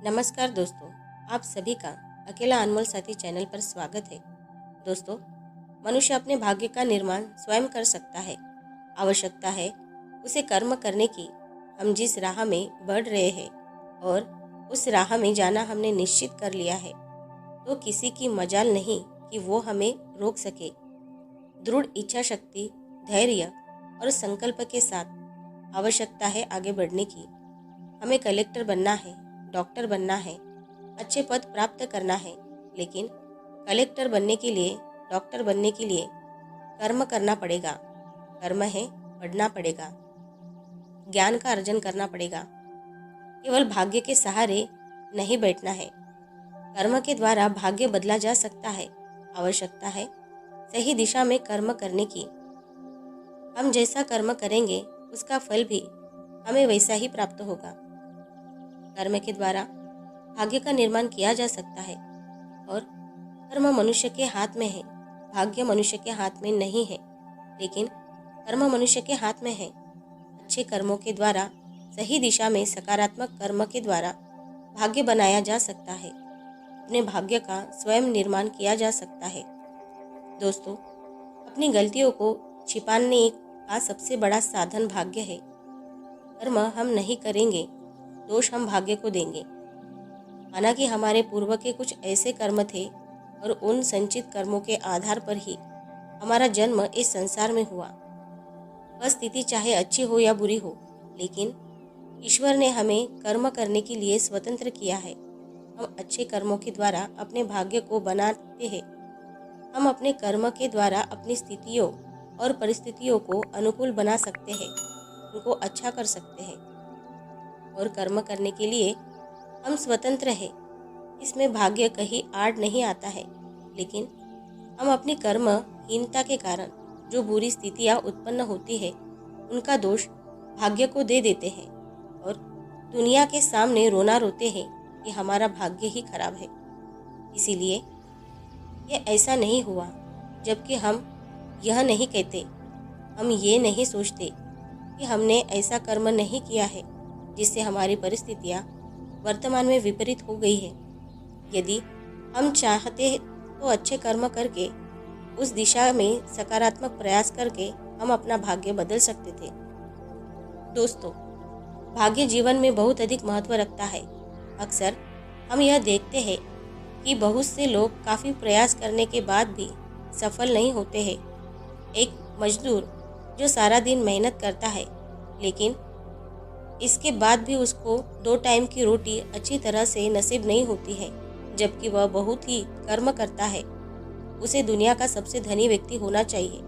नमस्कार दोस्तों, आप सभी का अकेला अनमोल साथी चैनल पर स्वागत है। दोस्तों, मनुष्य अपने भाग्य का निर्माण स्वयं कर सकता है। आवश्यकता है उसे कर्म करने की। हम जिस राह में बढ़ रहे हैं और उस राह में जाना हमने निश्चित कर लिया है, तो किसी की मजाल नहीं कि वो हमें रोक सके। दृढ़ इच्छा शक्ति, धैर्य और संकल्प के साथ आवश्यकता है आगे बढ़ने की। हमें कलेक्टर बनना है, डॉक्टर बनना है, अच्छे पद प्राप्त करना है, लेकिन कलेक्टर बनने के लिए, डॉक्टर बनने के लिए कर्म करना पड़ेगा। कर्म है पढ़ना पड़ेगा, ज्ञान का अर्जन करना पड़ेगा। केवल भाग्य के सहारे नहीं बैठना है। कर्म के द्वारा भाग्य बदला जा सकता है। आवश्यकता है सही दिशा में कर्म करने की। हम जैसा कर्म करेंगे उसका फल भी हमें वैसा ही प्राप्त होगा। कर्म के द्वारा भाग्य का निर्माण किया जा सकता है और कर्म मनुष्य के हाथ में है, भाग्य मनुष्य के हाथ में नहीं है, लेकिन कर्म मनुष्य के हाथ में है। अच्छे कर्मों के द्वारा, सही दिशा में सकारात्मक कर्म के द्वारा भाग्य बनाया जा सकता है। अपने भाग्य का स्वयं निर्माण किया जा सकता है। दोस्तों, अपनी गलतियों को छिपाने का सबसे बड़ा साधन भाग्य है। कर्म हम नहीं करेंगे, दोष हम भाग्य को देंगे। माना कि हमारे पूर्व के कुछ ऐसे कर्म थे और उन संचित कर्मों के आधार पर ही हमारा जन्म इस संसार में हुआ। वह स्थिति चाहे अच्छी हो या बुरी हो, लेकिन ईश्वर ने हमें कर्म करने के लिए स्वतंत्र किया है। हम अच्छे कर्मों के द्वारा अपने भाग्य को बनाते हैं। हम अपने कर्म के द्वारा अपनी स्थितियों और परिस्थितियों को अनुकूल बना सकते हैं, उनको अच्छा कर सकते हैं। और कर्म करने के लिए हम स्वतंत्र हैं। इसमें भाग्य कहीं आड़ नहीं आता है, लेकिन हम अपनी कर्महीनता के कारण जो बुरी स्थितियाँ उत्पन्न होती है, उनका दोष भाग्य को दे देते हैं और दुनिया के सामने रोना रोते हैं कि हमारा भाग्य ही खराब है। इसीलिए ये ऐसा नहीं हुआ। जबकि हम यह नहीं कहते, हम ये नहीं सोचते कि हमने ऐसा कर्म नहीं किया है जिससे हमारी परिस्थितियाँ वर्तमान में विपरीत हो गई है। यदि हम चाहते तो अच्छे कर्म करके, उस दिशा में सकारात्मक प्रयास करके हम अपना भाग्य बदल सकते थे। दोस्तों, भाग्य जीवन में बहुत अधिक महत्व रखता है। अक्सर हम यह देखते हैं कि बहुत से लोग काफ़ी प्रयास करने के बाद भी सफल नहीं होते हैं। एक मजदूर जो सारा दिन मेहनत करता है, लेकिन इसके बाद भी उसको 2 टाइम की रोटी अच्छी तरह से नसीब नहीं होती है, जबकि वह बहुत ही कर्म करता है, उसे दुनिया का सबसे धनी व्यक्ति होना चाहिए।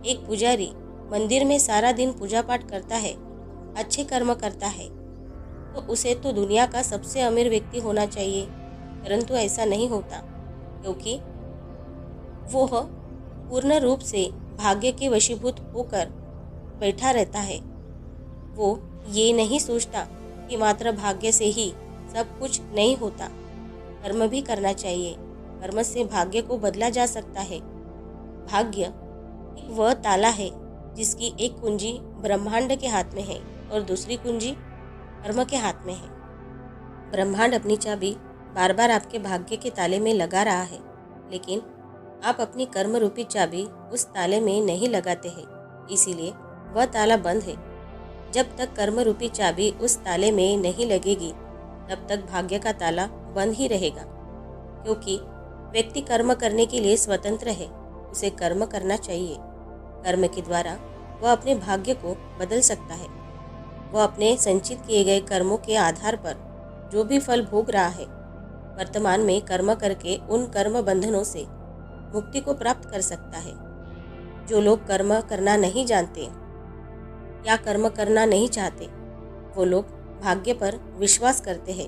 एक पुजारी मंदिर में सारा दिन पूजा पाठ करता है, अच्छे कर्म करता है, तो उसे तो दुनिया का सबसे अमीर व्यक्ति होना चाहिए, परंतु ऐसा नहीं होता, क्योंकि वह पूर्ण रूप से भाग्य के वशीभूत होकर बैठा रहता है। वो ये नहीं सोचता कि मात्र भाग्य से ही सब कुछ नहीं होता, कर्म भी करना चाहिए। कर्म से भाग्य को बदला जा सकता है। भाग्य एक वह ताला है जिसकी एक कुंजी ब्रह्मांड के हाथ में है और दूसरी कुंजी कर्म के हाथ में है। ब्रह्मांड अपनी चाबी बार बार आपके भाग्य के ताले में लगा रहा है, लेकिन आप अपनी कर्म रूपी चाबी उस ताले में नहीं लगाते हैं, इसीलिए वह ताला बंद है। जब तक कर्म रूपी चाबी उस ताले में नहीं लगेगी, तब तक भाग्य का ताला बंद ही रहेगा। क्योंकि व्यक्ति कर्म करने के लिए स्वतंत्र है, उसे कर्म करना चाहिए। कर्म के द्वारा वह अपने भाग्य को बदल सकता है। वह अपने संचित किए गए कर्मों के आधार पर जो भी फल भोग रहा है, वर्तमान में कर्म करके उन कर्म बंधनों से मुक्ति को प्राप्त कर सकता है। जो लोग कर्म करना नहीं जानते या कर्म करना नहीं चाहते, वो लोग भाग्य पर विश्वास करते हैं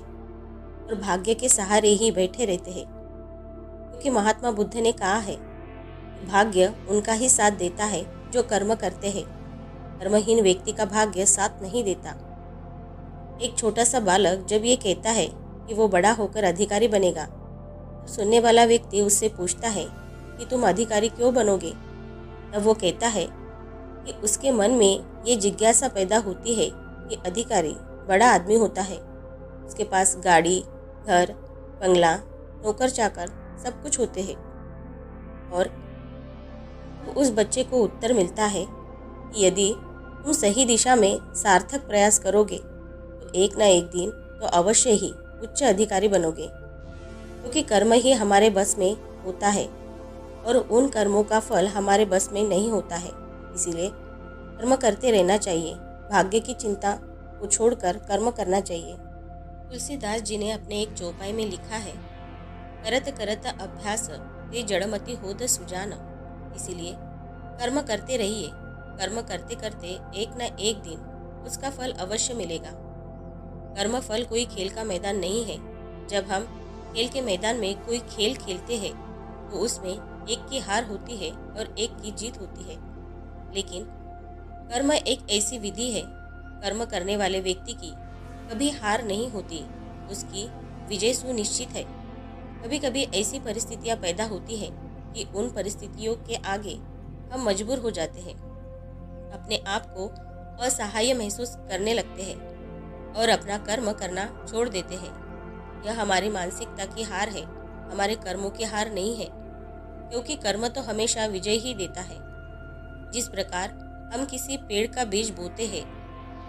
और भाग्य के सहारे ही बैठे रहते हैं। क्योंकि महात्मा बुद्ध ने कहा है, भाग्य उनका ही साथ देता है जो कर्म करते हैं। कर्महीन व्यक्ति का भाग्य साथ नहीं देता। एक छोटा सा बालक जब ये कहता है कि वो बड़ा होकर अधिकारी बनेगा, तो सुनने वाला व्यक्ति उससे पूछता है कि तुम अधिकारी क्यों बनोगे? तब वो कहता है कि उसके मन में ये जिज्ञासा पैदा होती है कि अधिकारी बड़ा आदमी होता है, उसके पास गाड़ी, घर, बंगला, नौकर चाकर सब कुछ होते हैं और उस बच्चे को उत्तर मिलता है कि यदि तुम सही दिशा में सार्थक प्रयास करोगे तो एक ना एक दिन तो अवश्य ही उच्च अधिकारी बनोगे, क्योंकि कर्म ही हमारे बस में होता है और उन कर्मों का फल हमारे बस में नहीं होता है। इसीलिए कर्म करते रहना चाहिए, भाग्य की चिंता को छोड़कर कर्म करना चाहिए। तुलसीदास जी ने अपने एक चौपाई में लिखा है, करत करत अभ्यास ते जड़मति होत सुजान। इसीलिए कर्म करते रहिए, कर्म करते करते एक न एक दिन उसका फल अवश्य मिलेगा। कर्म फल कोई खेल का मैदान नहीं है। जब हम खेल के मैदान में कोई खेल खेलते हैं तो उसमें एक की हार होती है और एक की जीत होती है, लेकिन कर्म एक ऐसी विधि है, कर्म करने वाले व्यक्ति की कभी हार नहीं होती, उसकी विजय सुनिश्चित है। कभी कभी ऐसी परिस्थितियां पैदा होती है कि उन परिस्थितियों के आगे हम मजबूर हो जाते हैं, अपने आप को असहाय महसूस करने लगते हैं और अपना कर्म करना छोड़ देते हैं। यह हमारी मानसिकता की हार है, हमारे कर्मों की हार नहीं है, क्योंकि कर्म तो हमेशा विजय ही देता है। जिस प्रकार हम किसी पेड़ का बीज बोते हैं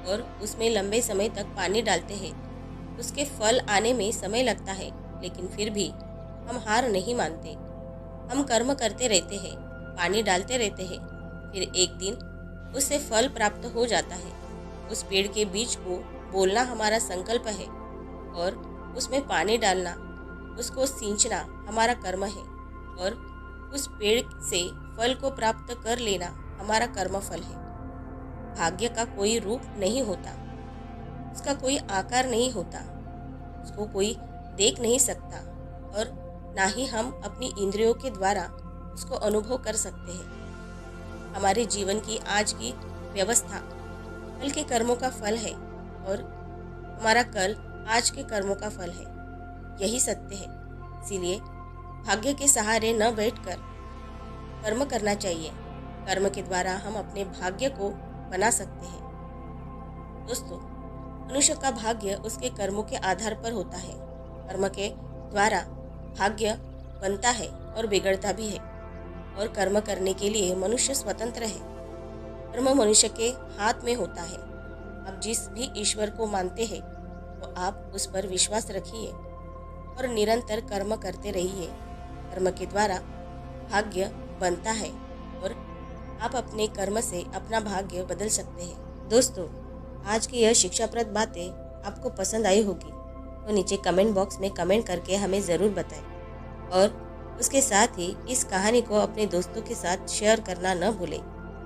और उसमें लंबे समय तक पानी डालते हैं, उसके फल आने में समय लगता है, लेकिन फिर भी हम हार नहीं मानते। हम कर्म करते रहते हैं, पानी डालते रहते हैं, फिर एक दिन उससे फल प्राप्त हो जाता है। उस पेड़ के बीज को बोलना हमारा संकल्प है और उसमें पानी डालना, उसको सींचना हमारा कर्म है और उस पेड़ से फल को प्राप्त कर लेना हमारा कर्म फल है। भाग्य का कोई रूप नहीं होता, उसका कोई आकार नहीं होता, उसको कोई देख नहीं सकता और ना ही हम अपनी इंद्रियों के द्वारा उसको अनुभव कर सकते हैं। हमारे जीवन की आज की व्यवस्था कल के कर्मों का फल है और हमारा कल आज के कर्मों का फल है, यही सत्य है। इसीलिए भाग्य के सहारे न बैठकर कर्म करना चाहिए। कर्म के द्वारा हम अपने भाग्य को बना सकते हैं। दोस्तों, मनुष्य का भाग्य उसके कर्मों के आधार पर होता है। कर्म के द्वारा भाग्य बनता है और बिगड़ता भी है, और कर्म करने के लिए मनुष्य स्वतंत्र है। कर्म मनुष्य के हाथ में होता है। आप जिस भी ईश्वर को मानते हैं तो आप उस पर विश्वास रखिए और निरंतर कर्म करते रहिए। कर्म के द्वारा भाग्य बनता है और आप अपने कर्म से अपना भाग्य बदल सकते हैं। दोस्तों, आज की यह शिक्षाप्रद बातें आपको पसंद आई होगी तो नीचे कमेंट बॉक्स में कमेंट करके हमें ज़रूर बताएं और उसके साथ ही इस कहानी को अपने दोस्तों के साथ शेयर करना न भूलें।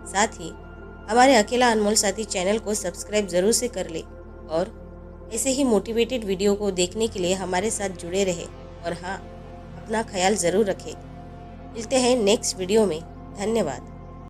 साथ ही हमारे अकेला अनमोल साथी चैनल को सब्सक्राइब ज़रूर से कर लें और ऐसे ही मोटिवेटेड वीडियो को देखने के लिए हमारे साथ जुड़े रहें। और हाँ, अपना ख्याल ज़रूर रखें। मिलते हैं नेक्स्ट वीडियो में। धन्यवाद।